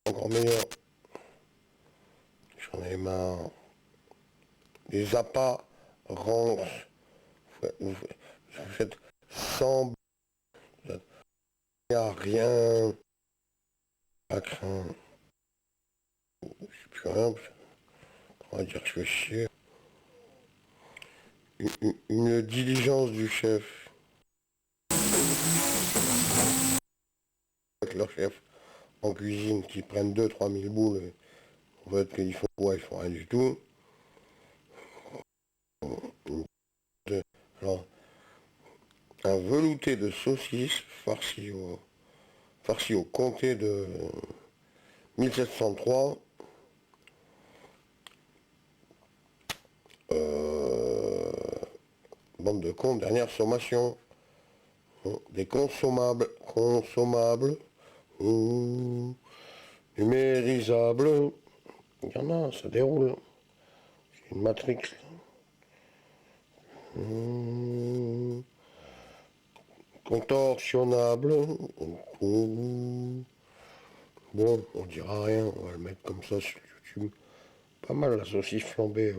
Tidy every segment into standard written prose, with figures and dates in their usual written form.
encore meilleur. J'en ai marre. Les appâts ronces. Vous faites sans... Il n'y a rien à craindre. Je sais plus rien. On va dire que je fais chier. Une diligence du chef. Avec leur chef en cuisine qui prennent 2 000 à 3 000 boules. Et en fait, qu'ils font quoi? Ils font rien du tout. Genre, un velouté de saucisses farci au comté de 1703. Bande de cons, dernière sommation. Des consommables, numérisables. Il y en a, ça déroule. C'est une matrix. Contorsionnable. Bon, on dira rien, on va le mettre comme ça sur YouTube. Pas mal la saucisse flambée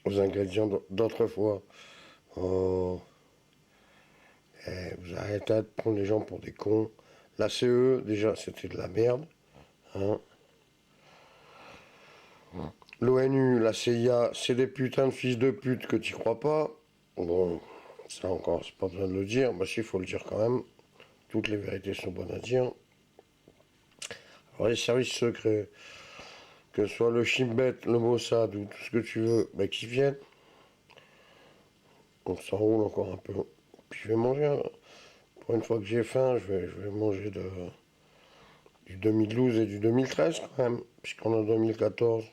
aux ingrédients d'autrefois. Oh. Vous arrêtez de prendre les gens pour des cons. La CE, déjà, c'était de la merde. Hein. L'ONU, la CIA, c'est des putains de fils de pute que tu crois pas. Bon, ça encore, c'est pas besoin de le dire. Bah si, il faut le dire quand même. Toutes les vérités sont bonnes à dire. Alors les services secrets, que ce soit le Shin Bet, le Mossad ou tout ce que tu veux, bah qui viennent. On s'enroule encore un peu. Puis je vais manger. Pour une fois que j'ai faim, je vais manger du 2012 et du 2013 quand même. Puisqu'on est en 2014.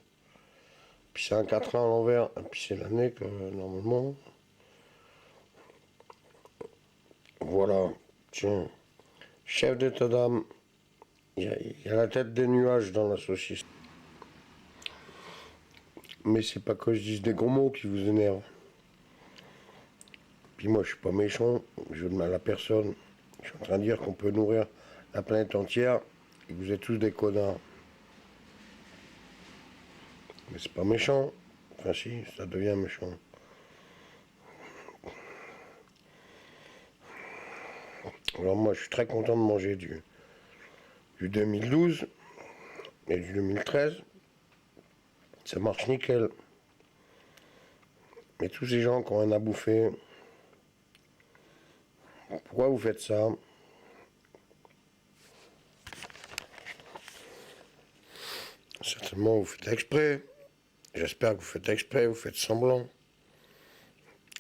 Puis c'est un 4 ans à l'envers. Et puis c'est l'année que normalement. Voilà. Tiens. Chef d'état d'âme. Il y a la tête des nuages dans la saucisse. Mais c'est pas que je dise des gros mots qui vous énervent. Puis moi je suis pas méchant, je veux de mal à personne. Je suis en train de dire qu'on peut nourrir la planète entière et que vous êtes tous des connards. Mais c'est pas méchant. Enfin si, ça devient méchant. Alors moi je suis très content de manger du 2012 et du 2013. Ça marche nickel. Mais tous ces gens qui ont rien à bouffer, pourquoi vous faites ça? Certainement vous faites exprès. J'espère que vous faites exprès, vous faites semblant.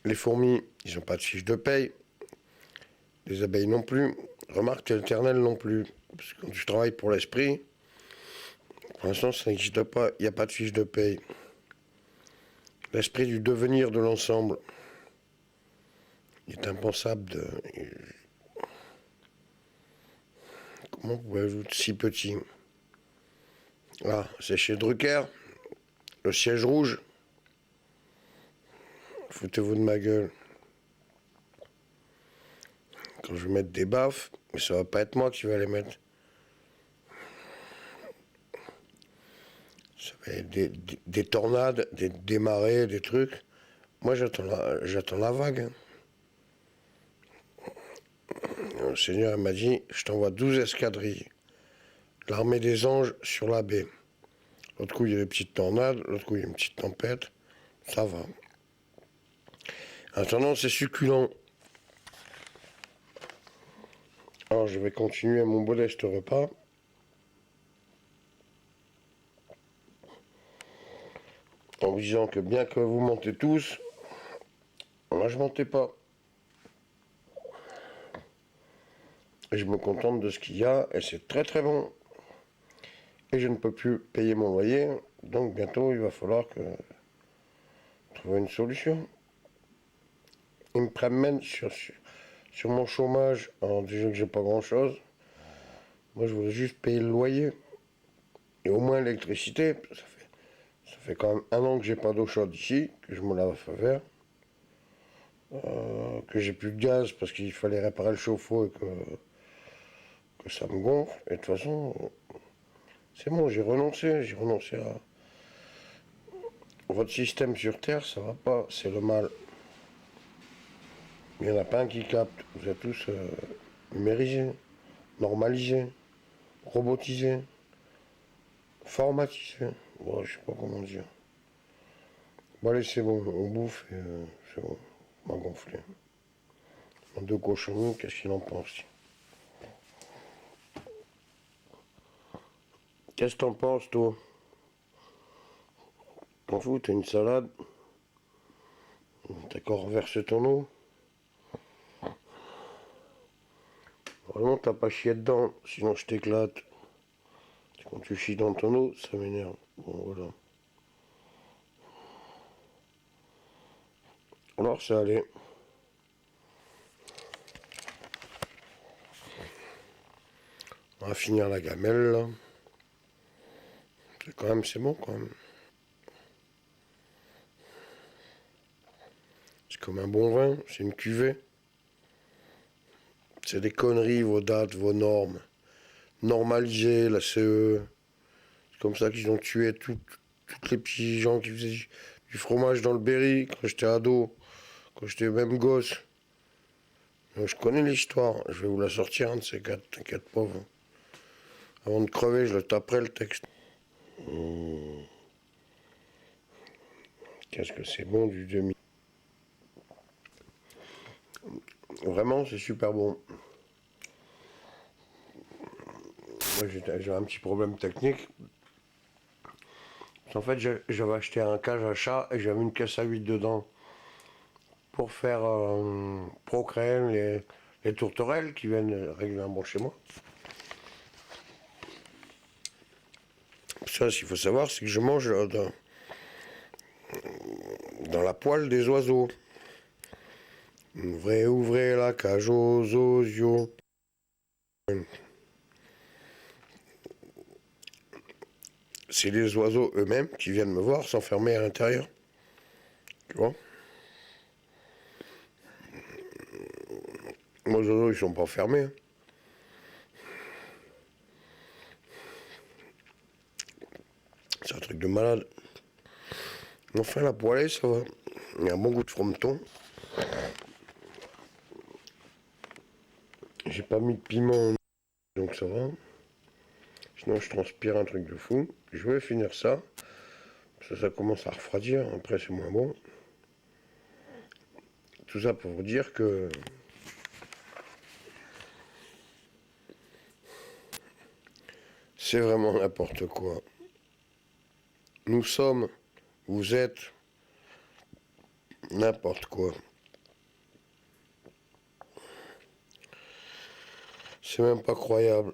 Les fourmis, ils n'ont pas de fiche de paye. Les abeilles non plus. Remarque l'éternel non plus. Parce que quand tu travailles pour l'esprit, pour l'instant ça n'existe pas, il n'y a pas de fiche de paye. L'esprit du devenir de l'ensemble. Il est impensable de... Comment pouvez-vous être si petit? Ah, c'est chez Drucker. Le siège rouge. Foutez-vous de ma gueule. Quand je vais mettre des baffes, mais ça va pas être moi qui vais les mettre. Ça va être des tornades, des marées, des trucs. Moi j'attends la vague. Le Seigneur m'a dit, je t'envoie 12 escadrilles. L'armée des anges sur la baie. L'autre coup il y a des petites tornades, l'autre coup il y a une petite tempête. Ça va. En attendant, c'est succulent. Alors je vais continuer mon modeste repas. En vous disant que bien que vous mentez tous, moi je mentais pas. Et je me contente de ce qu'il y a, et c'est très très bon. Et je ne peux plus payer mon loyer, donc bientôt il va falloir que trouver une solution. Ils me prennent sur mon chômage, en disant que j'ai pas grand chose. Moi je voulais juste payer le loyer. Et au moins l'électricité, ça fait quand même 1 an que j'ai pas d'eau chaude ici, que je me lave à faveur. Que j'ai plus de gaz parce qu'il fallait réparer le chauffe-eau et que que ça me gonfle. Et de toute façon, c'est bon, j'ai renoncé à... Votre système sur Terre, ça va pas, c'est le mal. Il n'y en a pas un qui capte. Vous êtes tous numérisés, normalisés, robotisés, formatisés. Bon, je sais pas comment dire. Bon, allez, c'est bon, on bouffe et c'est bon, on m'a gonflé. En deux cochons, qu'est-ce qu'il en pense? Qu'est-ce que t'en penses, toi? T'en fous, t'as une salade? T'as qu'à renverser ton eau? Vraiment, t'as pas chié dedans, sinon je t'éclate. Quand tu chies dans ton eau, ça m'énerve. Bon, voilà. Alors, ça allait. On va finir la gamelle, là. C'est bon, quand même. C'est comme un bon vin, c'est une cuvée. C'est des conneries, vos dates, vos normes. Normaliser la CE. C'est comme ça qu'ils ont tué toutes les petits gens qui faisaient du fromage dans le Berry quand j'étais ado, quand j'étais même gosse. Donc, je connais l'histoire, je vais vous la sortir, un de ces quatre, t'inquiète pas. Vous. Avant de crever, je le taperai le texte. Qu'est-ce que c'est bon du demi. Vraiment, c'est super bon. Moi, j'ai un petit problème technique. En fait, j'avais acheté un cage à chat et j'avais une caisse à 8 dedans pour faire procréer les tourterelles qui viennent régulièrement chez moi. Ça, ce qu'il faut savoir, c'est que je mange dans la poêle des oiseaux. Ouvrez la cage aux osios. C'est les oiseaux eux-mêmes qui viennent me voir s'enfermer à l'intérieur. Tu vois? Moi, les oiseaux, ils sont pas fermés. Hein. C'est un truc de malade. Enfin, la poêlée, ça va. Il y a un bon goût de frometon. J'ai pas mis de piment, donc ça va. Sinon, je transpire un truc de fou. Je vais finir ça. Ça commence à refroidir. Après, c'est moins bon. Tout ça pour vous dire que c'est vraiment n'importe quoi. Nous sommes, vous êtes n'importe quoi. C'est même pas croyable.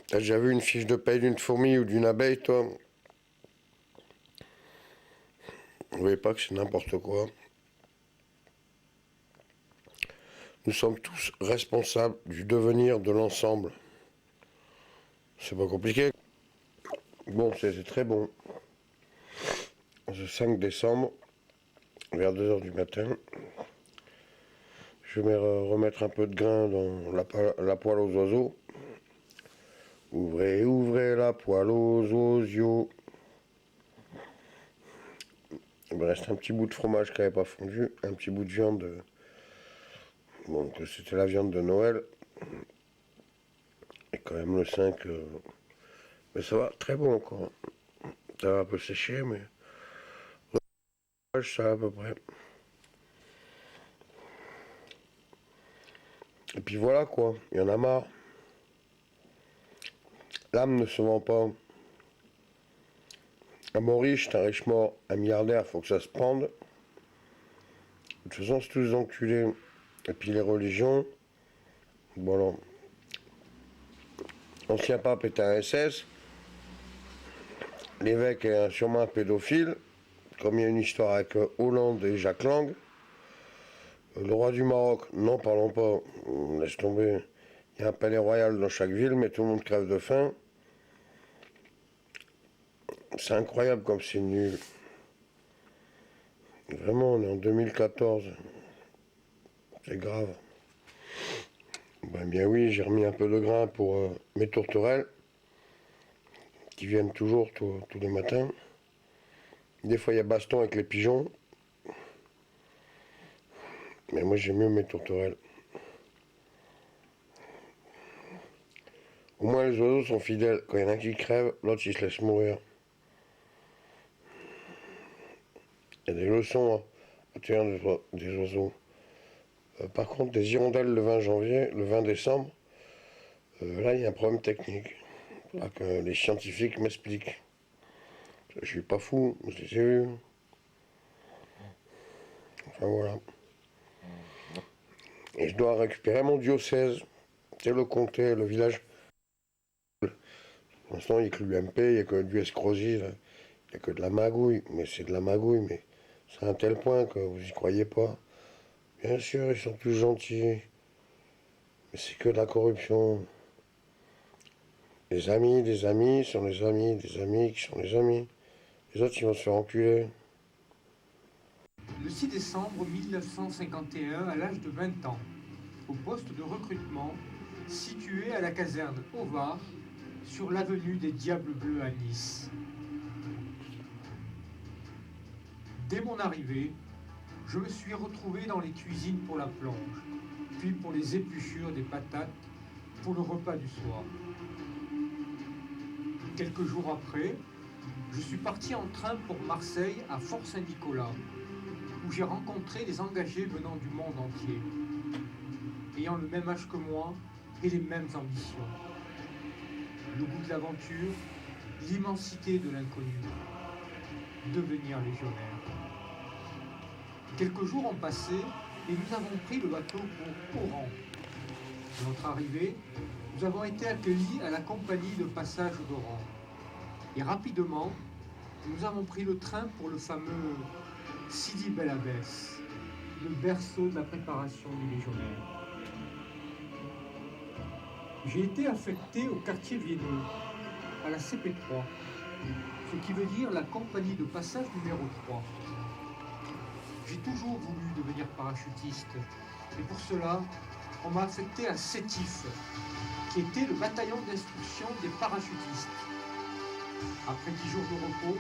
T'as déjà vu une fiche de paye d'une fourmi ou d'une abeille, toi? Vous voyez pas que c'est n'importe quoi. Nous sommes tous responsables du devenir de l'ensemble. C'est pas compliqué. Bon, c'est très bon. Ce 5 décembre, vers 2 heures du matin, je vais remettre un peu de grain dans la poêle aux oiseaux. Ouvrez la poêle aux osios. Il me reste un petit bout de fromage qui n'avait pas fondu, un petit bout de viande. Bon, que c'était la viande de Noël. Et quand même le 5. Mais ça va, très bon encore. Ça va un peu sécher, mais ça va à peu près. Et puis voilà quoi, il y en a marre. L'âme ne se vend pas. Un mort riche, c'est un riche mort. Un milliardaire, faut que ça se pende. De toute façon, c'est tous des enculés. Et puis les religions, voilà. L'ancien pape était un SS. L'évêque est sûrement un pédophile. Comme il y a une histoire avec Hollande et Jacques Lang. Le roi du Maroc, n'en parlons pas. Laisse tomber. Il y a un palais royal dans chaque ville, mais tout le monde crève de faim. C'est incroyable comme c'est nul. Vraiment, on est en 2014. C'est grave. Ben bien oui, j'ai remis un peu de grain pour mes tourterelles, qui viennent toujours tous les matins. Des fois il y a baston avec les pigeons, mais moi j'aime mieux mes tourterelles. Au moins les oiseaux sont fidèles. Quand il y en a un qui crève, l'autre il se laisse mourir. Il y a des leçons à tenir des oiseaux. Par contre, des hirondelles le 20 janvier, le 20 décembre, là il y a un problème technique. Là que les scientifiques m'expliquent. Je suis pas fou, j'ai vu. Enfin voilà. Et je dois récupérer mon diocèse. C'est le comté, le village. Pour l'instant, il n'y a que l'UMP, il n'y a que du escrosi, il n'y a que de la magouille. Mais c'est de la magouille, mais c'est à un tel point que vous n'y croyez pas. Bien sûr, ils sont plus gentils, mais c'est que de la corruption. Des amis sont les amis, des amis qui sont les amis. Les autres, ils vont se faire enculer. Le 6 décembre 1951, à l'âge de 20 ans, au poste de recrutement situé à la caserne Ovar, sur l'avenue des Diables Bleus à Nice. Dès mon arrivée, je me suis retrouvé dans les cuisines pour la plonge, puis pour les épluchures des patates pour le repas du soir. Quelques jours après, je suis parti en train pour Marseille à Fort-Saint-Nicolas, où j'ai rencontré des engagés venant du monde entier, ayant le même âge que moi et les mêmes ambitions. Le goût de l'aventure, l'immensité de l'inconnu, devenir légionnaire. Quelques jours ont passé et nous avons pris le bateau pour Oran. À notre arrivée, nous avons été accueillis à la compagnie de passage d'Oran. Et rapidement, nous avons pris le train pour le fameux Sidi Bel Abbès, le berceau de la préparation du légionnaire. J'ai été affecté au quartier Vienneux, à la CP3, ce qui veut dire la compagnie de passage numéro 3. J'ai toujours voulu devenir parachutiste, et pour cela, on m'a affecté à Sétif, qui était le bataillon d'instruction des parachutistes. Après 10 jours de repos,